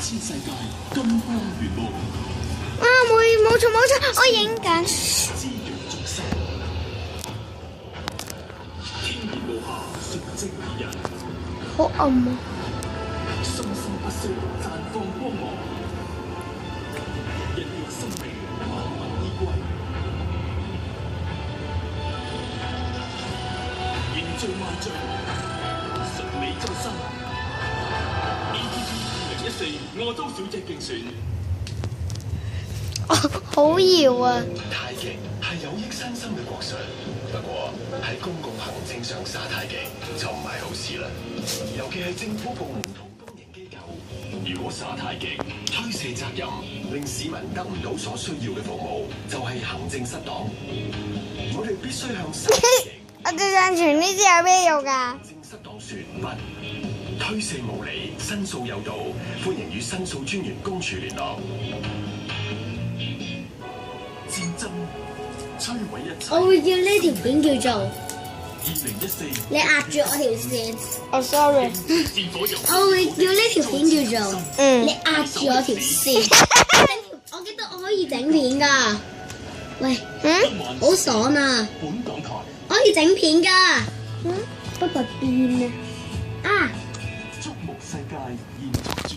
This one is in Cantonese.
千世界金光圓夢，啊，冇錯，我影緊。滋養眾生，天然無瑕，純正美人，好暗啊！生生不息，綻放光芒，人類生命萬物依歸，凝聚萬象，純美再生。2014亞洲小姐競選。好搖啊！太極係有益身心嘅國術，不過喺公共行政上耍太極就唔係好事啦。尤其係政府部門同公營機構，如果耍太極推卸責任，令市民得唔到所需要嘅服務，就係行政失當。我哋必須向耍太極。我最想傳呢支有咩用㗎？行政失當說不，推卸無理，申訴有道，歡迎與申訴專員公署聯絡。戰爭摧毀一切。我會叫呢條片叫做2014你壓住我條線。哦，sorry。我會叫呢條片叫做你壓住我條線。我記得我可以整片㗎。喂，好爽啊！本港台我可以整片㗎。不過變啊！觸目世界現作專。